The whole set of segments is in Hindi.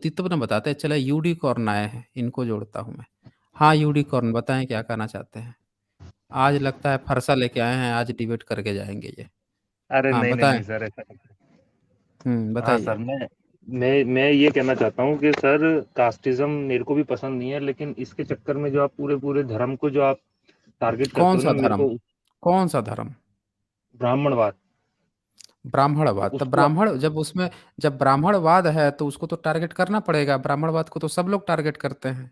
तब ना बताते, चला यूनिकॉर्न आए हैं, इनको जोड़ता हूँ मैं। हाँ यूनिकॉर्न, बताएं क्या कहना चाहते हैं। आज लगता है फरसा लेके आए हैं, आज डिबेट करके जाएंगे ये। अरे हाँ नहीं नहीं बताएं। नहीं सर, ऐसा हाँ बताइए। सर, मैं ये कहना चाहता हूँ कि सर, कास्टिज्म मेरे को भी पसंद नहीं है, लेकिन इसके चक्कर में जो आप पूरे पूरे धर्म को जो आप टारगेट करते कौन हो ना, सा मेरे धर्म? को कौन सा धर्म? ब्राह्मणवाद, तो ब्राह्मणवाद? तब उसको ब्राह्मण जब उसमें, जब ब्राह्मणवाद है तो उसको तो टारगेट करना पड़ेगा। ब्राह्मणवाद को तो सब लोग टारगेट करते हैं।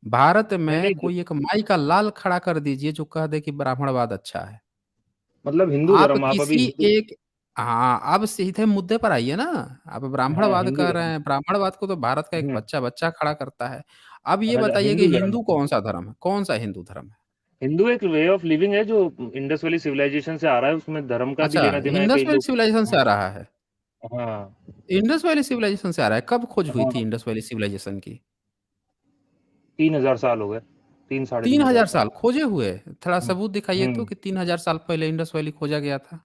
भारत नहीं में नहीं, कोई एक माई का लाल खड़ा कर दीजिए जो कह दे कि ब्राह्मणवाद अच्छा है। मतलब हिंदू आप धर्म, आप अभी किसी हिंदू, एक, हाँ अब सीधे मुद्दे पर आइए ना। आप हाँ ब्राह्मणवाद हिंदू कह रहे धर्म, हैं, ब्राह्मणवाद को तो भारत का एक हम्म, बच्चा बच्चा खड़ा करता है। अब ये बताइए कि हिंदू धर्म, हिंदू कौन सा धर्म है, कौन सा हिंदू धर्म है? हिंदू एक वे ऑफ लिविंग है जो इंडस वैली सिविलाइजेशन से आ रहा है, उसमें धर्म का भी अच्छा, लेना देना है इंडस कई वैली लोग। सिविलाइजेशन से हाँ आ रहा है। हाँ इंडस वैली सिविलाइजेशन से आ रहा है? कब खोज हुई थी हाँ, इंडस वैली सिविलाइजेशन की? 3,000 साल हो गए, तीन साढ़े तीन तीन हजार हजार साल साल खोजे हुए? थोड़ा हम्म सबूत दिखाइए तो हम्म। कि 3000 साल पहले इंडस वैली खोजा गया था।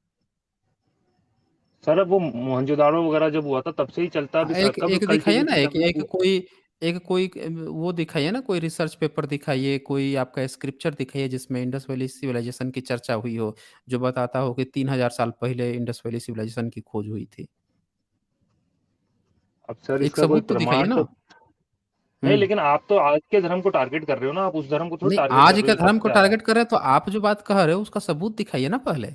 सर अब वो मोहनजोदाड़ो वगैरह जब हुआ था तब से ही चलता, अभी एक कब एक दिखाइए ना, कल्टीवेशन एक एक डेवलप। कोई, एक कोई वो दिखाइए ना, कोई रिसर्च पेपर दिखाइए, कोई आपका स्क्रिप्चर दिखाइए जिसमें इंडस वैली सिविलाइजेशन की चर्चा हुई हो, जो बताता हो कि 3000 साल पहले इंडस वैली सिविलाइजेशन की खोज हुई थी। अब सर एक इसका कोई सबूत तो दिखाइए प्रमाण ना। तो नहीं, हम्म। लेकिन आप तो आज के धर्म को टारगेट कर रहे हो ना, आप उस धर्म को थोड़ी नहीं, टारगेट कर आज रहे के हो जो धर्म को सबसे आ रहा है। टारगेट कर रहे हैं तो आप जो बात कह रहे हो उसका सबूत दिखाइए ना पहले,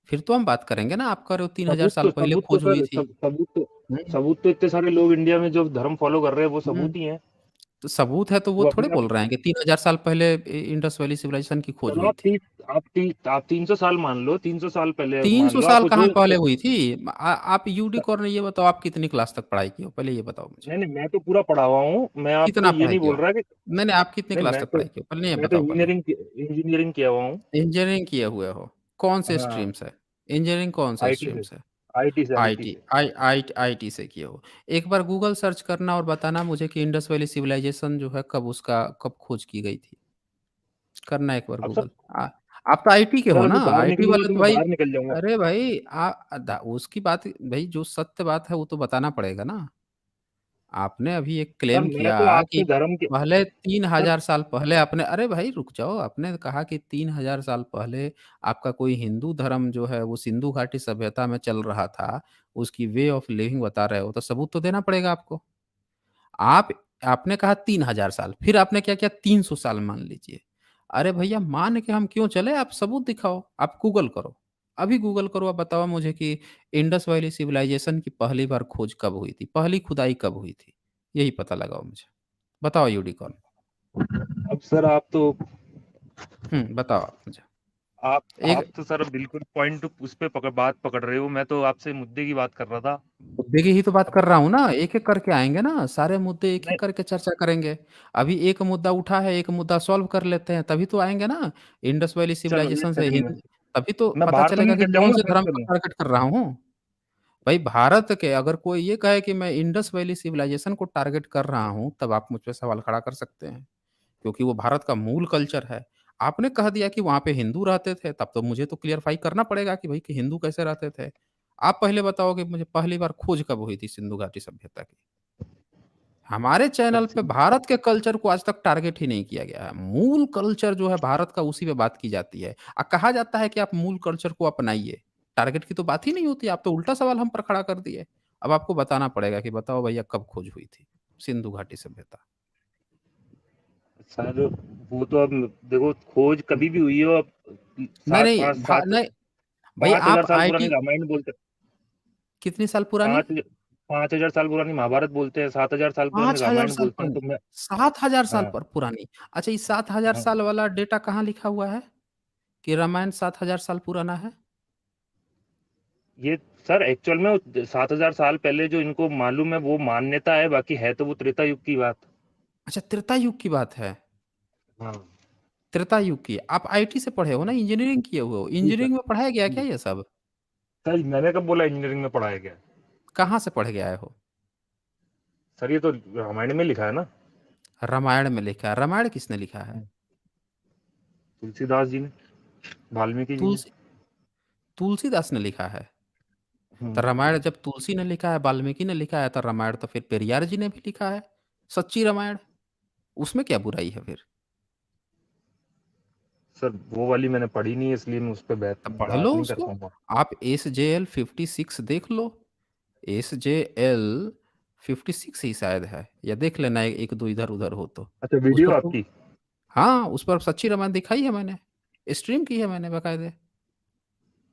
फिर तो हम बात करेंगे ना। आप कह रहे हो 3000 साल पहले खोज हुई सर थी। हम्म। सबूत तो इतने सारे लोग इंडिया में जो धर्म फॉलो कर रहे हैं वो हम्म। सबूत ही हैं। तो सबूत है तो वो वो थोड़े अपने आप, बोल रहे हैं कि 3000 साल पहले इंडस वैली सिविलाइजेशन की खोज चलो हुई थी। आप 300 साल मान लो, 300 साल पहले तीन मान सौ लो, साल आप कहाँ जो पहले हुई थी? आप यूडिकॉर्न, ये बताओ आप कितनी क्लास तक पढ़ाई की हो, पहले ये बताओ मुझे। नहीं नहीं, मैं तो पूरा पढ़ा हुआ हूँ, मैं आपको कितना ये पढ़ाई नहीं की बोल हो? रहा कि नहीं आप कितनी नहीं, क्लास तक पढ़ाई की हो, पहले ये मैं तो बताओ पहले। इंजीनियरिंग किया हुआ हूँ। इंजीनियरिंग किए हुए हो? कौन से हाँ, स्ट्रीम से? इंजीनियरिंग कौन से आईटी स्ट्रीम से, से? आईटी आईटी, से। आईटी से किए हो? एक बार गूगल सर्च करना और बताना मुझे कि इंडस वैली सिविलाइजेशन जो है कब, उसका कब खोज की गई थी। करना एक बार अब सर गूगल। आप तो आईटी के हो सर ना, अभी बाहर आईटी निकलूंगा वाले तो तो मैं भाई। बाहर निकल जाऊंगा। अरे भाई उसकी बात भाई, जो सत्य बात है वो तो बताना पड़ेगा ना। आपने अभी एक सर क्लेम मैं किया तो कि आपके धर्म के पहले तीन सर हजार साल पहले आपने, अरे भाई रुक जाओ, आपने कहा कि 3000 साल पहले आपका कोई हिंदू धर्म जो है वो सिंधु घाटी सभ्यता में चल रहा था, उसकी वे ऑफ लिविंग बता रहे हो, तो सबूत तो देना पड़ेगा आपको। आप आपने कहा 3000 साल, फिर आपने क्या किया, 300 साल मान लीजिए। अरे भैया मान के हम क्यों चले, आप सबूत दिखाओ, आप गूगल करो। अभी गूगल करो, आप बताओ मुझे कि इंडस वैली सिविलाइजेशन की पहली बार खोज कब हुई थी, पहली खुदाई कब हुई थी। यही पता लगाओ मुझे। बताओ यूनिकॉर्न। अब सर आप तो बताओ आप मुझे। आप एक तो सर बिल्कुल पॉइंट उस पे बात पकड़ रहे हो, मैं तो आपसे मुद्दे की बात कर रहा था। मुद्दे की ही तो बात अब कर रहा हूँ ना, एक एक करके आएंगे ना, सारे मुद्दे एक नहीं एक करके चर्चा करेंगे। अभी एक मुद्दा उठा है, एक मुद्दा सॉल्व कर लेते हैं तभी तो आएंगे ना। इंडस वैली चलो वेट सिविलाइजेशन से करेंगे, हिंद, तभी तो मैं पता बाहर तो नहीं चलेगा कि निकल कौन जाऊंगा, से वेट धर्म को करूंगा। टारगेट कर रहा हूँ। भाई भारत के, अगर कोई ये कहे कि मैं इंडस वैली सिविलाइजेशन को टारगेट कर रहा हूँ तब आप मुझ पे सवाल खड़ा कर सकते हैं, क्योंकि वो भारत का मूल कल्चर है। आपने कह दिया कि वहाँ पे हिंदू रहते थे, तब तो मुझे तो क्लियरफाई करना पड़ेगा कि भाई कि हिंदू कैसे रहते थे। आप पहले बताओ कि मुझे पहली बार खोज कब हुई थी सिंधु घाटी सभ्यता की। हमारे चैनल पे भारत के कल्चर को आज तक टारगेट ही नहीं किया गया है। मूल कल्चर जो है भारत का, उसी पे बात की जाती है। कहा जाता है कि आप मूल कल्चर को अपनाइए। टारगेट की तो बात ही नहीं होती, आप तो उल्टा सवाल हम पर खड़ा कर दिए। अब आपको बताना पड़ेगा कि बताओ भैया कब खोज हुई थी सिंधु घाटी सभ्यता। सर वो तो अब देखो, खोज कभी भी हुई हो, अब नहीं, सात नहीं, पाँच सात नहीं, भाई 5,000 आप साल पुरानी आईटी, रामायण बोलते, कितनी साल पुरानी? पाँच 5,000 साल पुरानी महाभारत बोलते हैं, 7,000 साल पुरानी 5000 रामायण साल बोलते हैं, पुरानी? तो मैं 7000 साल हाँ पर पुरानी? अच्छा, ये 7000 हाँ, साल वाला डेटा कहाँ लिखा हुआ है कि रामायण 7000 साल पुराना है? ये सर एक्चुअल में 7,000 साल पहले जो इनको मालूम है वो मान्यता है, बाकी है तो वो त्रेता युग की बात। अच्छा, त्रेता युग की बात है। हाँ त्रेता युग की? आप आईटी से पढ़े हो ना, इंजीनियरिंग किए हुए हो, जी सर, इंजीनियरिंग में पढ़ाया गया क्या जी ये सब? सर, मैंने कब बोला इंजीनियरिंग में पढ़ाया गया? कहाँ से पढ़ के आए हो? सर ये तो रामायण में लिखा है ना। रामायण में लिखा है? रामायण किसने लिखा है? तुलसीदास जी ने, वाल्मीकि जी ने। तुलसी तुलसीदास ने लिखा है? तो हुँ। रामायण जब तुलसी ने लिखा है, वाल्मीकि ने लिखा है, तो रामायण तो फिर पेरियार जी ने भी लिखा है, सच्ची रामायण। उसमें क्या बुराई है फिर? सर वो वाली मैंने पढ़ी नहीं है, इसलिए मैं उस पे तो पढ़ लो बात नहीं कर उसको। पाऊँगा। आप एसजेएल 56 देख लो, एसजेएल 56 ही शायद है, या देख लेना 1-2 इधर-उधर हो तो। अच्छा, उस वीडियो पर तो आपकी? हाँ, उस पर सच्ची रामायण दिखाई है मैंने, स्ट्रीम की है मैंने बाकायदे।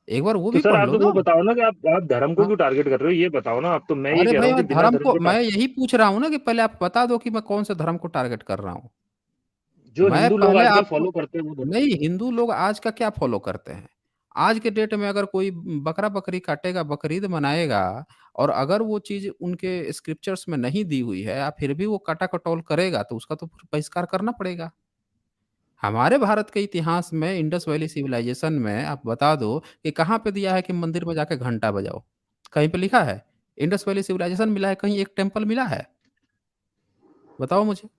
एक बार वो तो भी सर पढ़ आप लो तो ना। वो बताओ ना कि आप धर्म को हाँ, क्यों टारगेट कर रहे हो? ये बताओ ना, आप तो मैं ये अरे कह रहा भाई हूँ कि मैं बिना धर्म धर्म को को मैं यही पूछ रहा हूँ ना कि पहले आप बता दो कि मैं कौन-से धर्म को टारगेट कर रहा हूँ। जो मैं हिंदू लोग पहले आजकल आपको फ़ॉलो करते हैं वो धर्म। नहीं, हिंदू लोग आज का क्या फ़ॉलो करते हैं? आज के डेट में अगर कोई बकरा-बकरी काटेगा, बकरीद मनाएगा और अगर वो चीज़ उनके स्क्रिप्चर्स में नहीं दी हुई है, फिर भी वो काटा-कटौल करेगा, तो उसका तो फिर बहिष्कार करना पड़ेगा। हमारे भारत के इतिहास में इंडस वैली सिविलाइजेशन में आप बता दो कि कहाँ पे दिया है कि मंदिर में जाके घंटा बजाओ? कहीं पे लिखा है? इंडस वैली सिविलाइजेशन मिला है, कहीं एक टेम्पल मिला है? बताओ मुझे।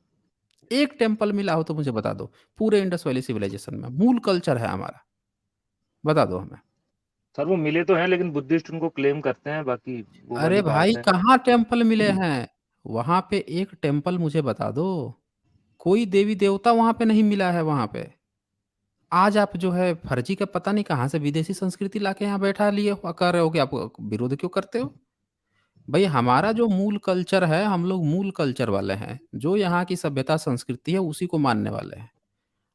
एक टेम्पल मिला हो तो मुझे बता दो, पूरे इंडस वैली सिविलाइजेशन में, मूल कल्चर है हमारा, बता दो हमें। सर वो मिले तो हैं, लेकिन बुद्धिस्ट उनको क्लेम करते हैं, बाकी वो अरे वाली भाई बात है। कहाँ टेम्पल मिले हैं? वहाँ पे एक टेम्पल मुझे बता दो, कोई देवी-देवता वहाँ पे नहीं मिला है वहाँ पे। आज आप जो है फर्जी का पता नहीं कहाँ से विदेशी संस्कृति लाके यहाँ बैठा लिए हो, कह रहे हो कि आप विरोध क्यों करते हो? भई हमारा जो मूल कल्चर है, हम लोग मूल कल्चर वाले हैं, जो यहाँ की सभ्यता संस्कृति है उसी को मानने वाले हैं।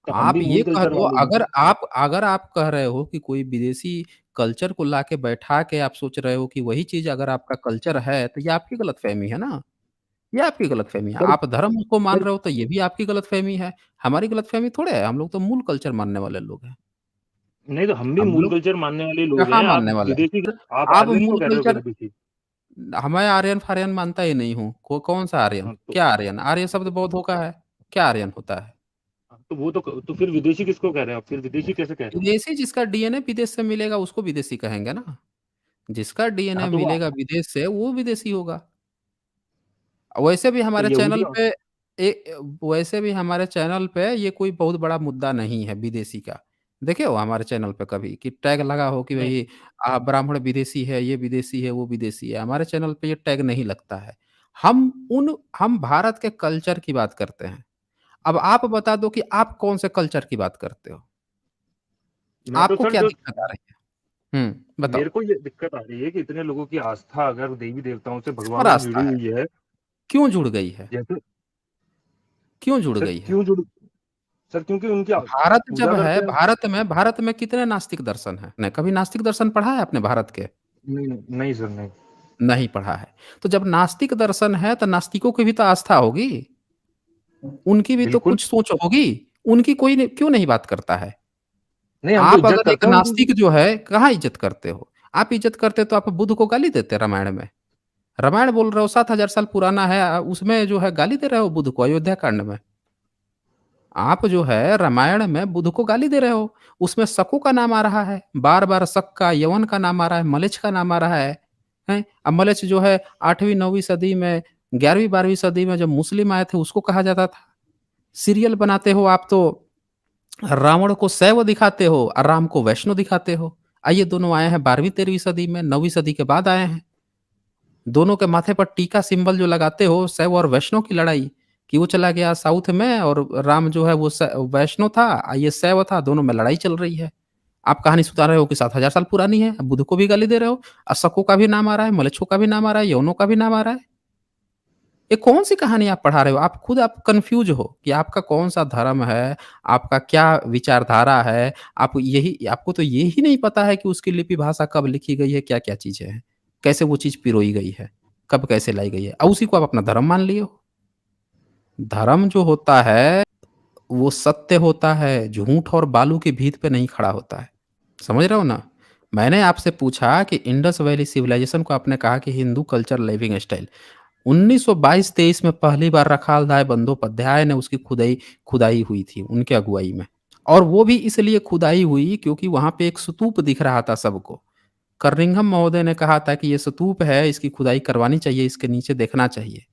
तो हम आप भी ये मूल कह कल्चर दो वाले ही हैं। अगर आप कह रहे हो कि कोई विदेशी कल्चर को लाके बैठा के आप सोच रहे हो कि वही चीज़ अगर आपका कल्चर है, तो ये आपकी गलतफ़हमी है ना? ये आपकी गलतफ़हमी है। सर आप धर्म को मान सर रहे हो तो ये भी आपकी गलतफ़हमी है। हमारी गलतफ़हमी थोड़े है, हम लोग तो मूल कल्चर मानने वाले लोग हैं। नहीं, तो हम भी हम मूल लोग कल्चर मानने वाले लोग कहाँ हैं, आप मानने वाले विदेशी हैं? आप आप आर्यन को मूल कह रहे हो कि कल्चर विदेशी। मैं आर्यन-फ़ार्यन मानता ही नहीं हूँ। कौन-सा आर्यन? हाँ, तो क्या आर्यन? आर्य शब्द बौद्धों का है। क्या आर्यन होता है? हाँ, तो वो तो फिर विदेशी किसको कह रहे हो आप? फिर विदेशी कैसे कह रहे हो? विदेशी जिसका डीएनए विदेश से मिलेगा उसको विदेशी कहेंगे ना। जिसका डीएनए हाँ, तो वो मिलेगा विदेश से वो विदेशी होगा। वैसे भी तो हमारे यहूदी चैनल पे वैसे भी हमारे चैनल पे ये कोई बहुत बड़ा मुद्दा नहीं है विदेशी का। देखे हो हमारे चैनल पे कभी कि टैग लगा हो कि नहीं, भई ब्राह्मण विदेशी है, ये विदेशी है, वो विदेशी है। हमारे चैनल पे ये टैग नहीं लगता है। हम भारत के कल्चर की बात करते हैं। अब आप बता दो कि आप कौन से कल्चर की बात करते हो? मैं तो आपको सर क्या जो दिक्कत आ रही है? बताओ। मेरे को ये दिक्कत आ रही है कि इतने लोगों की आस्था अगर देवी-देवताओं से, किस पर भगवानों से आस्था जुड़ी है? हुई है, क्यों जुड़ गई है? जैसे क्यों जुड़ सर गई है? क्यों जुड़ सर क्योंकि उनकी भारत जब पूजा है, करते हैं। भारत में कितने नास्तिक दर्शन हैं? ने कभी नास्तिक दर्शन पढ़ा है आपने भारत के? नहीं, नहीं सर, नहीं। नहीं पढ़ा है। तो जब नास्तिक दर्शन है, तो नास्तिकों की भी तो आस्था होगी। उनकी भी तो बिल्कुल। कुछ सोच होगी। उनकी कोई क्यों नहीं बात करता है? नहीं, हम तो आप इज़्ज़त अगर एक करते हैं उनकी। नास्तिक जो है, कहाँ इज़्ज़त करते हो? आप इज़्ज़त करते तो आप बुद्ध को गाली देते रामायण में। रामायण बोल रहे हो 7000 साल पुराना है उसमें जो है गाली दे रहे हो बुद्ध को अयोध्या कांड में। आप जो है रामायण में बुद्ध को गाली दे रहे हो। उसमें शकों का नाम आ रहा है, बार-बार शक का, यवन का नाम आ रहा है, मलेच्छ का नाम आ रहा है, हैं? अब मलेच्छ जो है 8वीं 9वीं सदी में 11वीं 12वीं सदी में जब मुस्लिम आए थे उसको कहा जाता था। सीरियल बनाते हो आप तो रावण को शैव दिखाते हो और राम को वैष्णव दिखाते हो। ये दोनों आए हैं 12वीं 13वीं सदी में, 9वीं सदी के बाद आए हैं। दोनों के माथे पर टीका सिंबल जो लगाते हो शैव और वैष्णव की लड़ाई, कि वो चला गया साउथ में और राम जो है वो वैष्णव था ये शैव था, दोनों में लड़ाई चल रही है। आप कहानी सुना रहे हो कि 7000 साल पुरानी है, अब बुद्ध को भी गाली दे रहे हो, अशकों का भी नाम आ रहा है, मलेच्छों का भी नाम आ रहा है, यवनों का भी नाम आ रहा है। ये कौन-सी कहानी आप पढ़ा रहे हो? आप कन्फ्यूज़ हो कि आपका कौन-सा धर्म है, आपका क्या विचारधारा है, आपको तो ये ही नहीं पता है कि उसकी लिपि भाषा कब लिखी गई है, क्या-क्या चीज़ें हैं, कैसे वो चीज़ पिरोई गई है, कब कैसे लाई गई है और उसी को आप अपना धर्म मान लिए हो। धर्म जो होता है, वो सत्य होता है, झूठ और बालू की भीत पे नहीं खड़ा होता है। समझ रहे हो ना? मैंने आपसे पूछा कि इंडस वैली सिविलाइजेशन को आपने कहा कि हिंदू कल्चर लिविंग स्टाइल। 1922-23 में पहली बार रखालदास बंदोपाध्याय ने उसकी खुदाई हुई थी उनके अगुवाई में और वो भी इसलिए खुदाई हुई क्योंकि वहाँ पे एक स्तूप दिख रहा था सबको। कर्निंघम महोदय ने कहा था कि ये स्तूप है, इसकी खुदाई करवानी चाहिए, इसके नीचे देखना चाहिए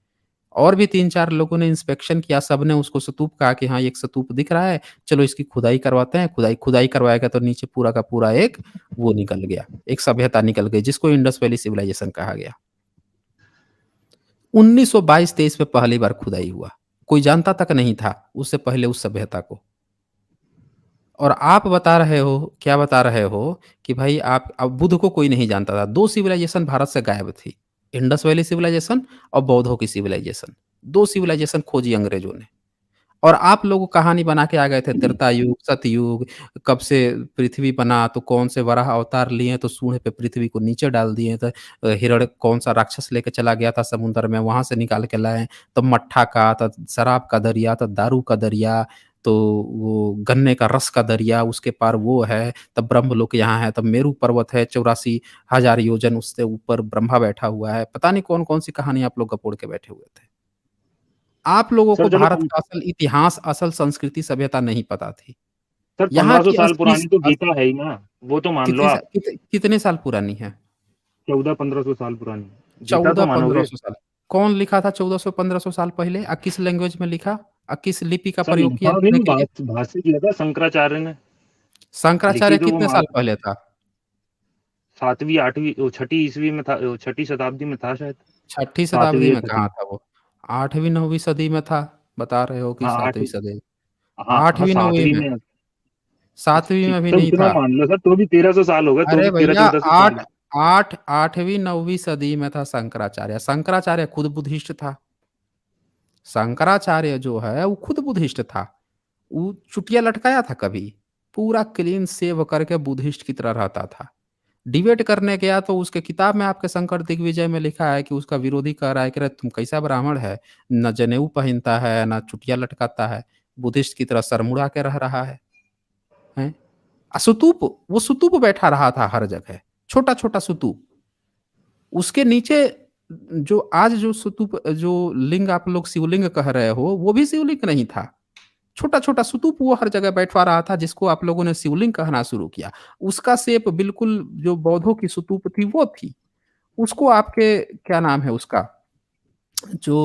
और भी 3-4 लोगों ने इंस्पेक्शन किया, सबने उसको स्तूप कहा कि हाँ, ये एक स्तूप दिख रहा है, चलो इसकी खुदाई करवाते हैं। खुदाई खुदाई करवाया गया तो नीचे पूरा का पूरा एक वो निकल गया, एक सभ्यता निकल गई जिसको इंडस वैली सिविलाइजेशन कहा गया। 1922-23 में पहली बार खुदाई हुआ। कोई जानता तक नहीं था उससे पहले उस सभ्यता को। और आप बता रहे हो क्या बता रहे हो कि भाई आप अब बुद्ध को कोई नहीं जानता था। 2 सिविलाइजेशन भारत से गायब थी। इंडस वैली सिविलाइजेशन और बौद्धों की सिविलाइजेशन। 2 सिविलाइजेशन खोजी अंग्रेजों ने। और आप लोग कहानी बना के आ गए थे त्रेता युग, सतयुग, कब से पृथ्वी बना, तो कौन से वराह अवतार लिए तो सूंड पे पृथ्वी को नीचे डाल दिए, तो हिरण्य कौन-सा राक्षस लेके चला गया था समुद्र में, वहाँ से निकाल के लाए। तो मट्ठा का, तो शराब का दरिया, तो दारू का दरिया, तो वो गन्ने का रस का दरिया, उसके पार वो है, तब ब्रह्मलोक यहाँ है, तब मेरू पर्वत है 84,000 योजन उससे ऊपर ब्रह्मा बैठा हुआ है। पता नहीं कौन-कौन सी कहानी आप लोग गपोड़ के बैठे हुए थे। आप लोगों सर को चलो भारत का असल इतिहास, असल संस्कृति, सभ्यता नहीं पता थी। सर यहाँ 1500 की साल असली पुरानी तो गीता है ही ना, वो तो मान लो कितने सा आप। कितने साल पुरानी है? 1400-1500 साल पुरानी, गीता तो मानोगे? 1400-1500 साल। कौन लिखा था 1400-1500 साल पहले? किस लैंग्वेज में लिखा? किस लिपि का सर प्रयोग किया लिखा लिखने नहीं, के लिए? भाष्य किया था शंकराचार्य ने। लिखी शंकराचार्य तो वो कितने साल पहले था? 7वीं 8वीं छठी ईस्वी में था, छठी शताब्दी में था शायद। छठी 7वीं शताब्दी या में छठी। कहाँ था वो? 8वीं 9वीं सदी में था। बता रहे हो कि हाँ 8, 7वीं सदी। हाँ हाँ 8वीं 9वीं 7वीं में, में। 7वीं में भी तो नहीं उतना था। मान लो सर, तो भी 1300 साल हो गए, तो अरे भी तेरह भैया चौदह सौ 8 साल 8 8वीं 9वीं सदी में था शंकराचार्य। शंकराचार्य खुद बुद्धिस्ट था। शंकराचार्य जो है वो खुद बुद्धिस्ट था। वो चुटिया लटकाया था कभी? पूरा क्लीन शेव करके बुद्धिस्ट की तरह रहता था। डिबेट करने गया तो उसके किताब में आपके शंकर दिग्विजय में लिखा है कि उसका विरोधी कह रहा है कि अरे तुम कैसा ब्राह्मण है, ना जनेऊ पहनता है, ना चुटिया लटकाता है, बुद्धिस्ट की तरह सर मुड़ा के रह रहा है। हैं? स्तूप, वो स्तूप बैठा रहा था हर जगह, छोटा-छोटा स्तूप। उसके नीचे जो आज जो स्तूप जो लिंग आप लोग शिवलिंग कह रहे हो, वो भी शिवलिंग नहीं था। छोटा-छोटा स्तूप वो हर जगह बैठवा रहा था जिसको आप लोगों ने शिवलिंग कहना शुरू किया। उसका शेप बिल्कुल जो बौद्धों की स्तूप थी वो थी। उसको आपके क्या नाम है उसका जो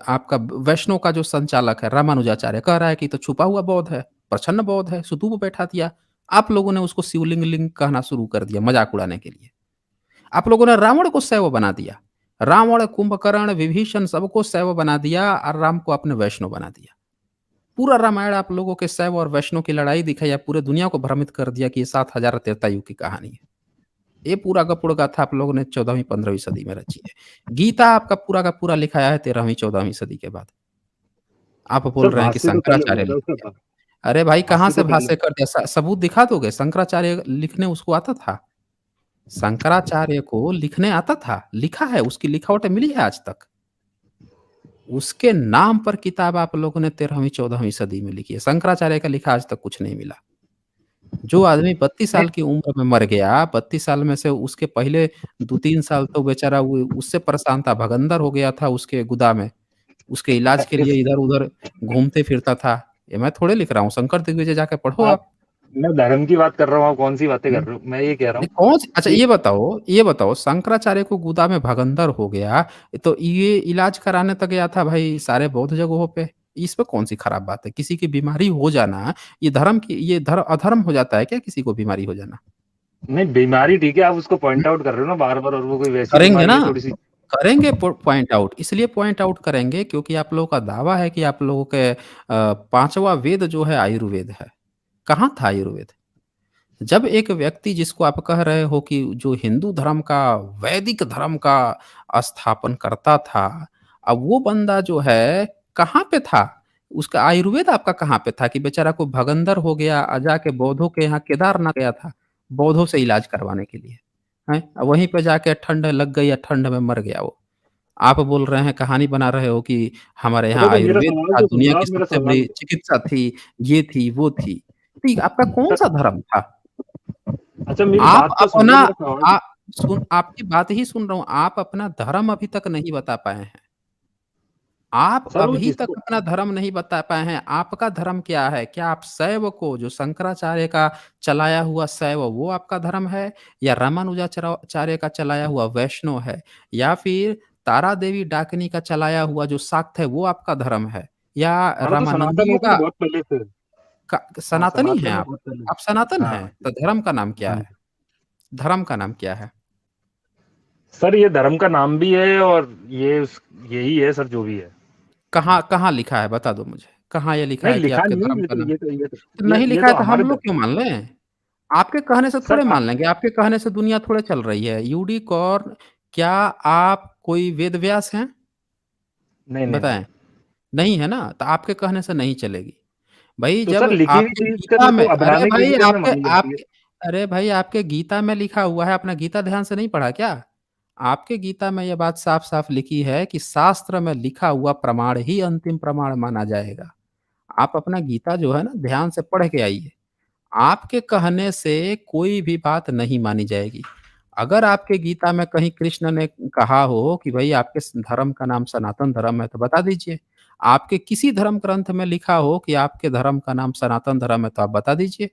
आपका वैष्णव का जो संचालक है रामानुजाचार्य कह रहा है कि ये तो छुपा हुआ बौद्ध है, प्रछन्न बौद्ध है, स्तूप बैठा दिया। आप लोगों ने उसको शिवलिंग लिंग कहना शुरू कर दिया मज़ाक उड़ाने के लिए। आप लोगों ने रावण को शैव बना दिया। रावण, कुंभकर्ण, विभीषण सबको शैव बना दिया और राम को आपने वैष्णव बना दिया। पूरा रामायण आप लोगों के शैव और वैष्णव की लड़ाई दिखाई, या पूरे दुनिया को भ्रमित कर दिया कि ये 7000 त्रेता युग की कहानी है। ये पूरा का पूरा गाथा आप लोगों ने 14वीं-15वीं सदी में रची है। गीता आपका पूरा का पूरा लिखाया है 13वीं-14वीं सदी के बाद। आप बोल सर रहे हैं कि भाष्य तो पहले शंकराचार्य हुआ था लिख उसका। दिया। अरे भाई कहाँ भाष्य से तो पहले। भाष्य कर दिया? सबूत दिखा दोगे? शंकराचार्य लिखने उसको आता था? शंकराचार्य को लिखने आता था, लिखा है, उसकी लिखावटें मिली है आज तक। उसके नाम पर किताब आप लोगों ने 13वीं-14वीं सदी में लिखी है। शंकराचार्य का लिखा आज तक कुछ नहीं मिला। जो आदमी 32 नहीं, साल की उम्र में मर गया, 32 साल में से उसके पहले 2-3 साल तो बेचारा वो उससे परेशान था, भगंदर हो गया था उसके गुदा में। उसके इलाज के लिए इस इधर-उधर घूमते फिरता था। ये मैं थोड़े लिख रहा हूँ, शंकर दिग्विजय जाके पढ़ो आप, आप। मैं धर्म की बात कर रहा हूँ, आप कौन सी बातें हुँ। कर रहे हो? मैं ये कह रहा नहीं हूँ कौन सी अच्छा कि ये बताओ शंकराचार्य को गुदा में भगंदर हो गया, तो ये इलाज कराने तक गया था भाई सारे बौद्ध जगहों पे। इसमें कौन-सी खराब बात है? किसी की बीमारी हो जाना, ये अधर्म हो जाता है क्या किसी को बीमारी हो जाना? नहीं, बीमारी ठीक है, आप उसको हुँ, पॉइंट आउट कर रहे हो ना बार-बार, और वो कोई वैसी करेंगे बीमारी ना, है थोड़ी-सी। करेंगे पॉइंट आउट, इसलिए पॉइंट आउट करेंगे क्योंकि आप लोगों का दावा है कि आप लोगों के 5वाँ वेद जो है आयुर्वेद है। कहाँ था आयुर्वेद? जब एक व्यक्ति जिसको आप कह रहे हो कि जो हिंदू धर्म का, वैदिक धर्म का स्थापन करता था, अब वो बंदा जो है कहाँ पे था? उसका आयुर्वेद आपका कहाँ पे था कि बेचारा कोई भगंदर हो गया जाके बौद्धों के यहाँ केदारनाथ गया था, बौद्धों से इलाज करवाने के लिए, हैं? वहीं पे जाके ठंड लग गई या ठंड में मर गया वो। आप बोल रहे हैं, कहानी बना रहे हो कि हमारे यहाँ अच्छा तो मेरा आयुर्वेद सवाल था, तो सुन दुनिया लो की आप, मेरा सबसे सवाल। बड़ी चिकित्सा थी, ये थी, वो थी। तो ये आपका सर कौन-सा धर्म था? अच्छा मेरी आप बात तो सुन लो, अपना मेरा सवाल तो। आ सुन आपकी बात ही सुन रहा हूँ, आप अपना धर्म अभी तक नहीं बता पाए हैं। आप सर वो अभी तक जिसको अपना धर्म नहीं बता पाए हैं, आपका धर्म क्या है? क्या आप शैव को जो शंकराचार्य का चलाया हुआ शैव वो आपका धर्म है? या रामानुजाचार्य का चलाया हुआ वैष्णव है? या फिर तारा देवी डाकिनी का चलाया हुआ जो शाक्त है वो आपका धर्म है? या हमारा तो सनातन रामानंदियों है सर का बहुत पहले से। हाँ, सनातनी हैं सनातन है आप? बहुत पहले। आप सनातन हैं? हाँ, तो धर्म का नाम क्या हाँ। है? धर्म का नाम क्या है? सर ये धर्म का नाम भी है और यही है सर जो भी है। कहाँ कहाँ लिखा है बता दो मुझे? कहाँ ये लिखा नहीं है कि लिखा आपके नहीं धर्म है, का नाम तो नहीं ये लिखा है तो तो हम हमारे लोग क्यों मान लें? आपके कहने से सर थोड़े मान लेंगे, आपके कहने से दुनिया थोड़े चल रही है। यूनिकॉर्न क्या आप कोई वेद व्यास हैं? नहीं नहीं बताएँ। सर। नहीं है ना? तो आपके कहने से नहीं चलेगी। भई तो जब सर लिखी हुई आपके चीज का गीता देखो में अरे अवैधानिक रूप भाई से हमें आपके मानी जाती है। आपके अरे भाई आपके गीता में लिखा हुआ है, अपना गीता ध्यान से नहीं पढ़ा क्या? आपके गीता में ये बात साफ-साफ लिखी है कि शास्त्र में लिखा हुआ प्रमाण ही अंतिम प्रमाण माना जाएगा। आप अपना गीता जो है ना ध्यान से पढ़ के आइए। आपके कहने से कोई भी बात नहीं मानी जाएगी। अगर आपके गीता में कहीं कृष्ण ने कहा हो कि भई आपके धर्म का नाम सनातन धर्म है तो बता दीजिए। आपके किसी धर्म ग्रंथ में लिखा हो कि आपके धर्म का नाम सनातन धर्म है तो आप बता दीजिए।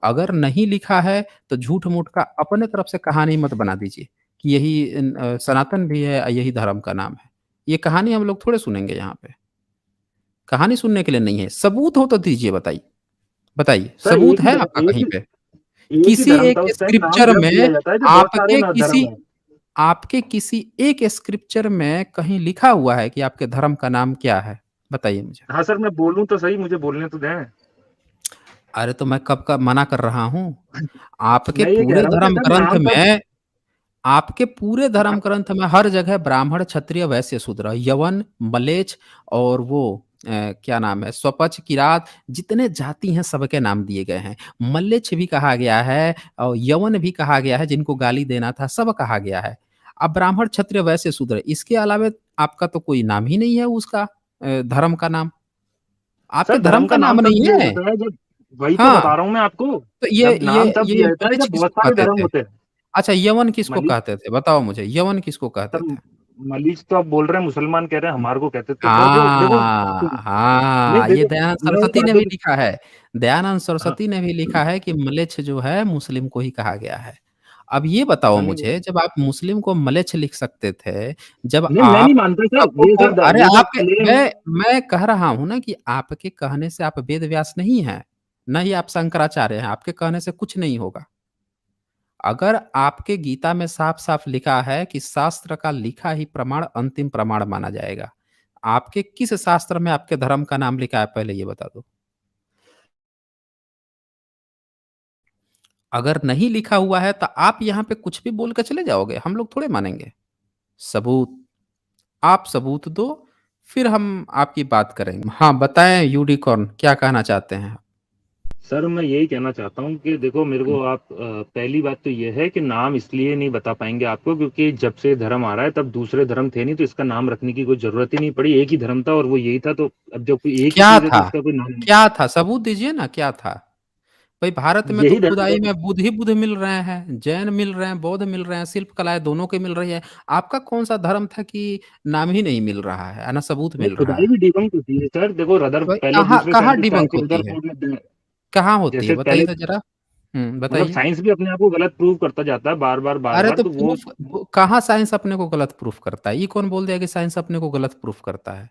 अगर नहीं लिखा है तो झूठ-मूठ का अपने तरफ से कहानी मत बना दीजिए कि यही सनातन भी है यही धर्म का नाम है। ये कहानी हम लोग थोड़े सुनेंगे यहाँ पे। कहानी सुनने के लिए नहीं है, सबूत हो तो दीजिए बताइए। बताइए, सर सबूत है आपका कहीं पे? एक ही किसी धर्म था एक उस टाइम, नाम स्क्रिप्चर जब दिया में जाता है जब बहुत सारे आपके धर्म किसी है। आपके किसी एक स्क्रिप्चर में कहीं लिखा हुआ है कि आपके धर्म का नाम क्या है? बताइए मुझे। हाँ सर मैं बोलूं तो सही, मुझे बोलने तो दें। अरे तो मैं कब का मना कर रहा हूँ? आपके मैं ये कह पूरे रहा हूँ कि धर्म सर ग्रंथ नाम तो में आपके पूरे धर्म ग्रंथ में हर जगह ब्राह्मण, क्षत्रिय, वैश्य, शूद्र, यवन, म्लेच्छ और वो क्या नाम है स्वपच, किरात जितने जाति हैं सबके नाम दिए गए हैं। म्लेच्छ भी कहा गया है और यवन भी कहा गया है जिनको गाली देना था सब कहा गया है। अब ब्राह्मण, क्षत्रिय, वैश्य, शूद्र इसके अलावा आपका तो कोई नाम ही नहीं है उसका धर्म का नाम। आपके सर धर्म धर्म का का नाम नाम तब नहीं दिया है। जाता है जब, वही तो बता हाँ, रहा हूँ मैं आपको, तो ये जब ये नाम तब ये दिया जाता है म्लेच्छ जब बहुत किसको सारे कहते धर्म थे? होते हैं। अच्छा यवन किसको मलिक कहते थे? बताओ मुझे यवन किसको कहते सर, थे? मलीच तो आप बोल रहे हैं, मुसलमान कह रहे हैं हमारे को कहते थे, पर जो देखो हाँ, नहीं हाँ, ये देखो, दयानंद मैं एक सरस्वती बात ने भी बता। लिखा है। दयानंद हाँ सरस्वती ने भी लिखा है कि म्लेच्छ जो है मुस्लिम को ही कहा गया है। अब ये बताओ हाँ, नहीं मुझे जब आप मुस्लिम को म्लेच्छ लिख सकते थे, जब नहीं मैं नहीं आप मानता सर, सबको को अरे ये सब आपके क्लेम। मैं कह रहा हूँ ना कि आपके कहने से आप वेद व्यास नहीं हैं, ना ही आप शंकराचार्य हैं, आपके कहने से कुछ नहीं होगा। अगर आपके गीता में साफ-साफ लिखा है कि शास्त्र का लिखा ही प्रमाण अंतिम प्रमाण माना जाएगा। आपके किस शास्त्र में आपके धर्म का नाम लिखा है पहले ये बता दो? अगर नहीं लिखा हुआ है तो आप यहाँ पे कुछ भी बोल के चले जाओगे, हम लोग थोड़े मानेंगे। सबूत, आप सबूत दो, फिर हम आपकी बात करेंगे। हाँ, बताएँ यूनिकॉर्न क्या कहना चाहते हैं आप? सर मैं यही कहना चाहता हूँ कि देखो मेरे हुँ, को आप पहली बात तो ये है कि नाम इसलिए नहीं बता पाएंगे आपको क्योंकि जब से धर्म आ रहा है तब दूसरे धर्म थे नहीं, तो इसका नाम रखने की कोई जरूरत ही नहीं पड़ी, एक ही धर्म था और वो यही था, तो अब जब कोई एक ही क्या चीज है तो था? इसका कोई नाम नहीं। क्या था? सबूत दीजिए ना क्या था? भाई भारत में तो यही धर्म खुदाई था। में बुद्ध ही बुद्ध मिल रहे हैं, जैन मिल रहे हैं, बौद्ध मिल रहे हैं, शिल्प कलाएँ दोनों की मिल रही है। आपका कौन-सा धर्म था कि नाम ही नहीं मिल रहा है, ना सबूत नहीं मिल रहा खुदाई है? भी डिबंक होती है सर, देखो रदर भाई पहले कहाँ दूसरे कहाँ साइंटिस्ट आए डिबंक थे होती है? रदरफोर्ड ने कहाँ होती है? जैसे बताइए पहले, तो ज़रा। हुँ, मतलब बताइए। साइंस भी अपने आप को गलत प्रूव करता जाता है बार बार बार अरे बार, तो तो वो प्रूफ़ ब कहाँ साइंस अपने को गलत प्रूफ़ करता है? ये कौन बोल दिया कि साइंस अपने को गलत प्रूफ़ करता है?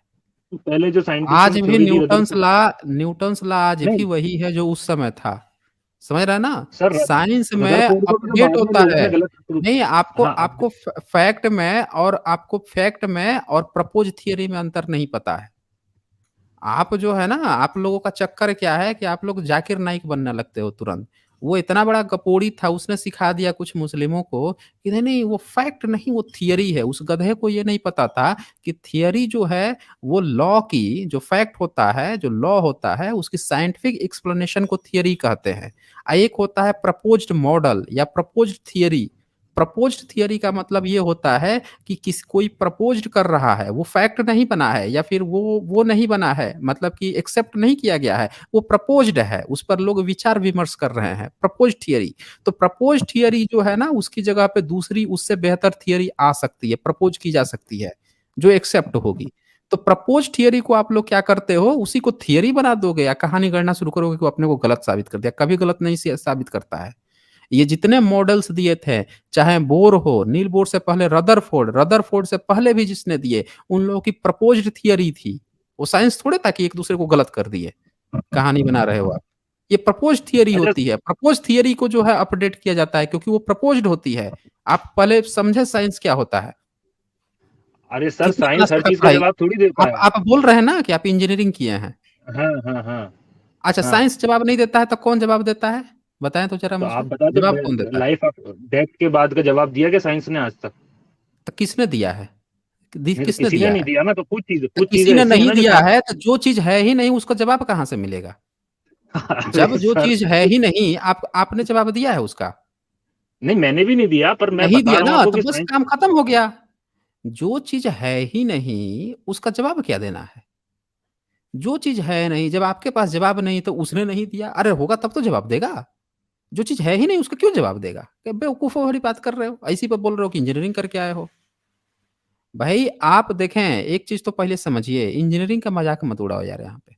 पहले जो साइंटिस्टों आज ने भी थ्योरी दी रदरफोर्ड। न्यूटन्स लॉ आज भी नहीं वही है जो उस समय था। समझ रहे हैं ना? सर, साइंस में रदरफोर्ड को तो अपडेट बाद में होता लोगों है। ने गलत प्रूव। नहीं आपको हाँ अब आपको फैक्ट में और प्रपोज़ थियरी में अंतर नहीं पता है। आप जो है ना, आप लोगों का चक्कर क्या है कि आप लोग ज़ाकिर नाइक बनने लगते हो तुरंत। वो इतना बड़ा गपोड़ी था, उसने सिखा दिया कुछ मुस्लिमों को कि नहीं-नहीं वो फैक्ट नहीं वो थियरी है। उस गधे को ये नहीं पता था कि थियरी जो है वो लॉ की जो फैक्ट होता है, जो लॉ होता है उसकी साइंटिफिक एक्सप्लेनेशन को थियरी कहते हैं। एक होता है प्रपोज़्ड मॉडल या प्रपोज़्ड थियरी। प्रपोज़्ड थियरी का मतलब ये होता है कि कोई प्रपोज़्ड कर रहा है, वो फैक्ट नहीं बना है या फिर वो नहीं बना है, मतलब कि एक्सेप्ट नहीं किया गया है, वो प्रपोज़्ड है, उस पर लोग विचार-विमर्श कर रहे हैं, प्रपोज़्ड थियरी। तो प्रपोज़्ड थियरी जो है ना, उसकी जगह पे दूसरी उससे बेहतर थियरी आ सकती है, प्रपोज़ की जा सकती है, जो एक्सेप्ट होगी। तो प्रपोज़्ड थियरी को आप लोग क्या करते हो, उसी को थियरी बना दोगे या कहानी गढ़ना शुरू करोगे कि वो अपने को गलत साबित कर दिया, कभी गलत नहीं स साबित करता है। ये जितने मॉडल्स दिए थे, चाहे बोर हो, नील बोर से पहले रदरफोर्ड, रदरफोर्ड से पहले भी जिसने दिए, उन लोगों की प्रपोज्ड थियरी थी। वो साइंस थोड़े था कि एक-दूसरे को गलत कर दिए, कहानी बना रहे हो आप। ये प्रपोज्ड थियरी अच्छा। होती है, प्रपोज्ड थियरी को जो है अपडेट किया जाता है क्योंकि वो प्रपोज्ड होती है। आप पहले समझे साइंस क्या होता है? अरे सर, कितने क्लास साइंस तक हर का चीज़ का पढ़ाई जवाब थोड़ी देता है। आप बोल रहे हैं ना कि आप इंजीनियरिंग किए हैं। हाँ, हाँ, हाँ, अच्छा हाँ। साइंस जवाब नहीं देता है तो कौन जवाब देता है? बताएँ तो ज़रा तो मुझे, आप बता दो, जवाब कौन देता है? लाइफ ऑफ डेथ के बाद का जवाब दिया क्या साइंस ने आज तक? तो किसने दिया है? नहीं तो किसने किसी ने दिया नहीं है? दिया ना, तो तो कुछ किसी चीज़ें ने ऐसी है नहीं ना जो दिया साइंस। है तो जो चीज़ है ही नहीं उसका जवाब कहाँ से मिलेगा? अरे जब जो सर, चीज़ है ही नहीं आपने जवाब दिया है उसका? नहीं मैंने भी नहीं दिया, पर मैं नहीं बता दिया रहा हूँ ना आपको तो कि बस साइंस। काम खत्म हो गया। जो चीज़ है ही नहीं उसका जवाब क्या देना है? जो चीज़ है नहीं, जब आपके पास जवाब नहीं तो उसने नहीं दिया, अरे होगा तब तो जवाब देगा। जो चीज़ है ही नहीं उसका क्यों जवाब देगा? क्या बेवकूफ़ों वाली बात कर रहे हो? ऐसी पे बोल रहे हो कि इंजीनियरिंग करके आए हो। भाई आप देखें, एक चीज़ तो पहले समझिए, इंजीनियरिंग का मज़ाक मत उड़ाओ यार यहाँ पे।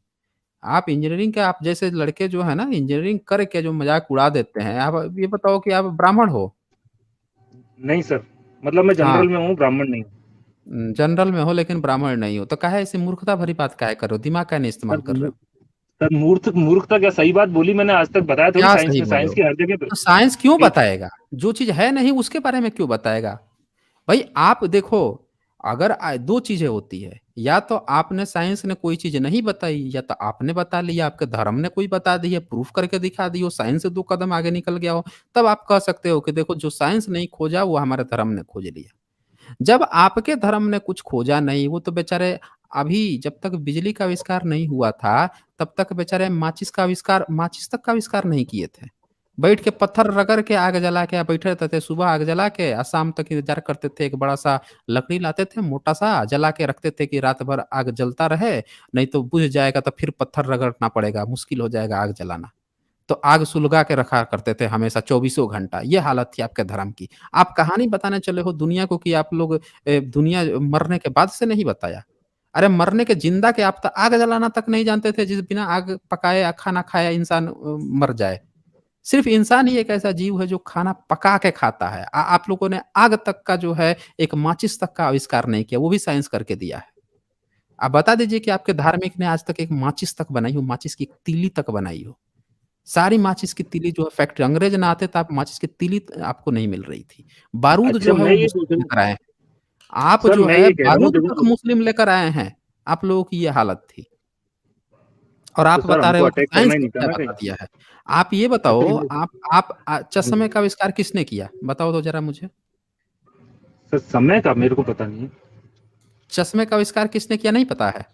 आप इंजीनियरिंग का आप जैसे लड़के जो है ना इंजीनियरिंग करके जो मज़ाक उड़ा देते हैं, आप ये बताओ कि आप ब्राह्मण हो? नहीं सर, मतलब मैं हाँ, जनरल में हूँ, ब्राह्मण नहीं हूँ। जनरल में हो लेकिन ब्राह्मण नहीं हो, तो काहे ऐसी मूर्खता भरी बात काहे कर रहे हो? दिमाग काहे नहीं सर इस्तेमाल कर रहे हो? सर, मूर्खता क्या, सही बात बोली मैंने, आज तक बताया थोड़ी क्या साइंस सही में, बोले साइंस हो? की हर जगह पे। तो साइंस क्यों ये बताएगा? जो चीज़ है नहीं उसके बारे में क्यों बताएगा? भाई आप देखो, अगर 2 चीज़ें होती है, या तो आपने साइंस ने कोई चीज़ नहीं बताई या तो आपने बता लिया, आपके धर्म ने कोई बता दी है, प्रूफ करके दिखा दी हो, साइंस से 2 कदम आगे निकल गया हो, तब आप कह सकते हो कि देखो जो साइंस नहीं खोजा वो हमारे धर्म ने खोज लिया। जब आपके धर्म ने कुछ खोजा नहीं, वो तो बेचारे अभी जब तक बिजली का आविष्कार नहीं हुआ था, तब तक बेचारे माचिस तक का आविष्कार नहीं किए थे। बैठ के पत्थर रगड़ के आग जला के बैठे रहते थे, सुबह आग जला के शाम तक इंतज़ार करते थे, एक बड़ा-सा लकड़ी लाते थे मोटा-सा, जला के रखते थे कि रात भर आग जलता रहे, नहीं तो बुझ जाएगा तो फिर पत्थर रगड़ना पड़ेगा, मुश्किल हो जाएगा आग जलाना। तो आग सुलगा के रखा करते थे हमेशा चौबीसों घंटा, ये हालत थी आपके धर्म की। आप कहानी बताने चले हो दुनिया को कि आप लोग दुनिया मरने के बाद से नहीं बताया। अरे मरने के ज़िंदा के आप तो आग जलाना तक नहीं जानते थे, जिस बिना आग पकाए खाना खाया इंसान मर जाए। सिर्फ़ इंसान ही एक ऐसा जीव है जो खाना पका के खाता है। आप लोगों ने आग तक का जो है एक माचिस तक का आविष्कार नहीं किया, वो भी साइंस करके दिया है। आप बता दीजिए कि आपके धार्मिक ने आज तक एक माचिस तक बनाई हो, माचिस की तीली तक बनाई हो। सारी माचिस की तीली जो है फैक्ट्री अंग्रेज ना आते तो आप माचिस की तीली आपको नहीं मिल रही थी। बारूद अच्छा, जो है मैं वो ये पूछ मुस्लिम रहा हूँ लेकर आए हैं। आप सर, जो मैं है ये कह रहा हूँ, बारूद तक देखो। मुस्लिम लेकर आए हैं। आप लोगों की ये हालत थी और तो आप सर, बता रहे हमको हो कि अटैक साइंस करना ही ने नहीं था क्या ना बता कहीं। दिया है। आप ये बताओ अच्छा मैं। चश्मे हम्म। का आविष्कार किसने किया? बताओ तो ज़रा मुझे। सर, समय का मेरे को पता नहीं है। चश्मे का आविष्कार किसने किया नहीं पता है?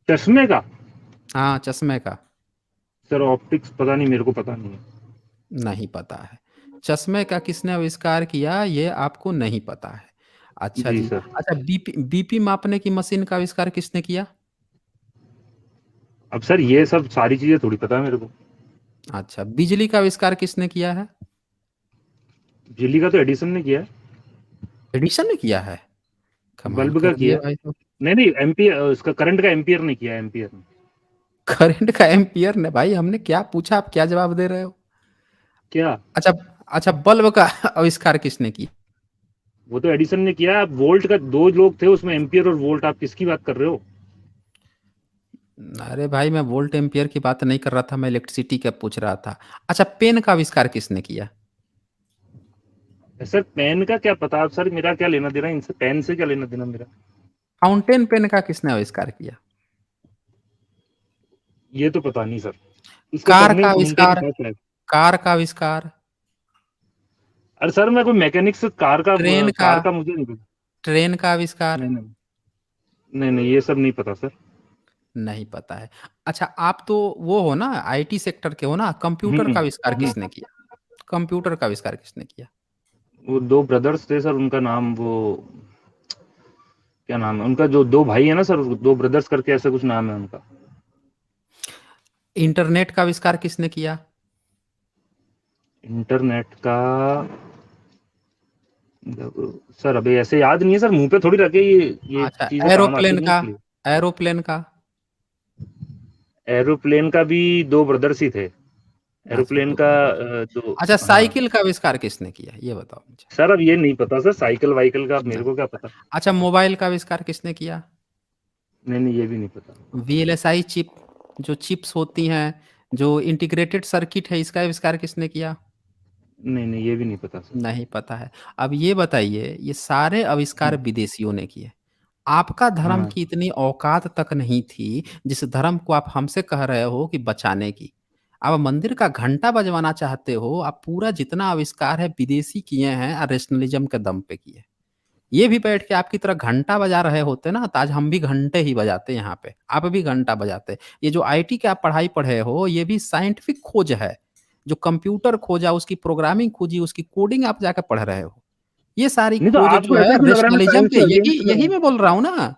चश्मे का। हाँ, चश्मे का। सर, ऑप्टिक्स पता नहीं, मेरे को पता नहीं है। नहीं पता है। चश्मे का किसने आविष्कार किया ये आपको नहीं पता है। अच्छा जी जी। सर। अच्छा बीपी मापने की मशीन का आविष्कार किसने किया? अब सर, ये सब सारी चीजें थोड़ी पता है मेरे को। अच्छा, बिजली का आविष्कार किसने किया है? बिजली का तो एडिसन ने किया है। एडिसन ने किया है? कमाल बल्ब का कर दिए किया है। भाई तो। नहीं नहीं, एम्पियर, उसका करंट का एम्पियर ने किया है, एम्पियर ने। करंट का एम्पियर ने भाई हमने क्या पूछा आप क्या जवाब दे रहे हो? क्या? अच्छा अच्छा बल्ब का आविष्कार किसने किया? वो तो एडिसन ने किया है। अब वोल्ट का दो लोग थे उसमें, एम्पियर और वोल्ट, आप किसकी बात कर रहे हो? अरे भाई मैं वोल्ट एम्पियर की बात नहीं कर रहा था, मैं इलेक्ट्रिसिटी का पूछ रहा था। अच्छा पेन का आविष्कार किसने किया? सर, पेन का क्या पता, आप सर मेरा क्या लेना देना इनसे, पेन से क्या लेना देना मेरा? फाउंटेन पेन का किसने आविष्कार किया? ये तो पता नहीं सर। इसको कार पढ़ने का घूमते नहीं आविष्कार था शायद। कार का आविष्कार, अरे सर, मैं कोई मैकेनिक से, ट्रेन का कार का मुझे नहीं पता। ट्रेन का आविष्कार नहीं नहीं, नहीं नहीं, ये सब नहीं पता सर। नहीं पता है। अच्छा आप तो वो हो ना आईटी सेक्टर के हो ना, कंप्यूटर का आविष्कार हम्म। किसने किया? कंप्यूटर का आविष्कार किसने किया? वो दो ब्रदर्स थे सर, उनका नाम वो, क्या नाम है उनका, जो दो भाई है ना सर, दो ब्रदर्स करके ऐसा कुछ नाम है उनका। इंटरनेट का आविष्कार किसने किया? इंटरनेट का। सर अभी ऐसे याद नहीं है सर, मुंह पे थोड़ी रखे ये अच्छा चीजें काम आती एरोप्लेन नहीं का इसलिए। एरोप्लेन का एरोप्लेन का भी दो ब्रदर्स ही थे। अच्छा, एरोप्लेन तो का एरोप्लेन। जो अच्छा, हाँ। साइकिल का आविष्कार किसने किया? ये बताओ मुझे। सर अब ये नहीं पता सर, साइकिल वाइकिल का अब मेरे नहीं को क्या पता। पता। अच्छा, मोबाइल का आविष्कार किसने किया? नहीं नहीं, ये भी नहीं पता। वीएलएसआई चिप, जो चिप्स होती हैं, जो इंटीग्रेटेड सर्किट है, इसका आविष्कार किसने किया? नहीं नहीं, ये भी नहीं पता सर। नहीं पता है। अब ये बताइए, ये सारे आविष्कार हम्म, विदेशियों ने किए। आपका धर्म हाँ। की इतनी औकात तक नहीं थी, जिस धर्म को आप हमसे कह रहे हो कि बचाने की। आप मंदिर का घंटा बजवाना चाहते हो, आप पूरा जितना आविष्कार है विदेशी किए हैं, रैशनलिज़्म के दम पे किए। ये भी बैठ के आपकी तरह घंटा बजा रहे होते ना, तो आज हम भी घंटे ही बजाते यहाँ पे, आप भी घंटा बजाते। ये जो आईटी की आप पढ़ाई पढ़े हो, ये भी साइंटिफिक खोज है। जो कंप्यूटर खोजा, उसकी प्रोग्रामिंग खोजी, उसकी कोडिंग आप जाके पढ़ रहे हो। ये सारी नहीं तो खोज जो आपको है ऐसा क्यों लग रहा है मैं रैशनलिज़्म साइंस के, के यही अगेंस्ट में यही हूँ? मैं बोल रहा हूँ ना।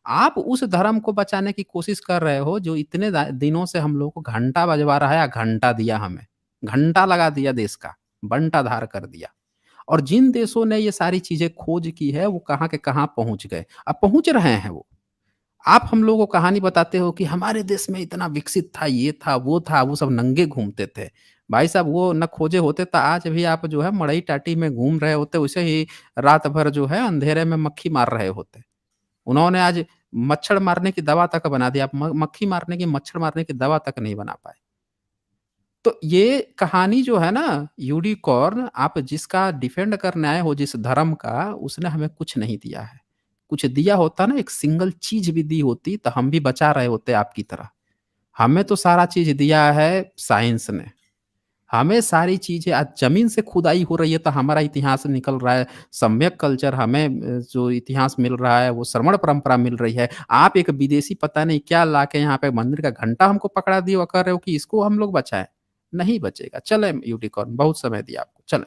आप उस धर्म को बचाने की कोशिश कर रहे हो, जो इतने दिनों से हम लोग को घंटा बजवा रहा है, या घंटा दिया हमें। घंटा लगा दिया देश का, बंटाधार कर दिया। और जिन देशों ने ये सारी चीज़ें खोज की है, वो कहाँ के कहाँ पहुँच गए। अब पहुँच रहे हैं वो। आप हम लोगों को कहानी बताते हो कि हमारे देश में इतना विकसित था, ये था, वो सब नंगे घूमते थे। भाई साहब, वो ना खोजे होते तो आज भी आप जो है मड़ई टाटी में घूम रहे होते, वैसे ही रात भर जो है अंधेरे में मक्खी मार रहे होते। उन्होंने आज मच्छर मारने की दवा तक बना दी, आप म मक्खी मारने की, मच्छर मारने की दवा तक नहीं बना पाए। तो ये कहानी जो है ना, यूनिकॉर्न, आप जिसका डिफेंड करने आए हो, जिस धर्म का, उसने हमें कुछ नहीं दिया है। कुछ दिया होता ना, एक सिंगल चीज़ भी दी होती, तो हम भी बचा रहे होते आपकी तरह। हमें तो सारा चीज़ दिया है साइंस ने। हमें सारी चीज़ें, आज ज़मीन से खुदाई हो रही है तो हमारा इतिहास निकल रहा है। सम्यक कल्चर हमें, जो इतिहास मिल रहा है, वो श्रवण परंपरा मिल रही है। आप एक विदेशी पता नहीं क्या लाके यहाँ पे मंदिर का घंटा हमको पकड़ा दिए और कह रहे हो कि इसको हम लोग बचाएँ। नहीं बचेगा। चलें यूनिकॉर्न, बहुत समय दिया आपको, चलें।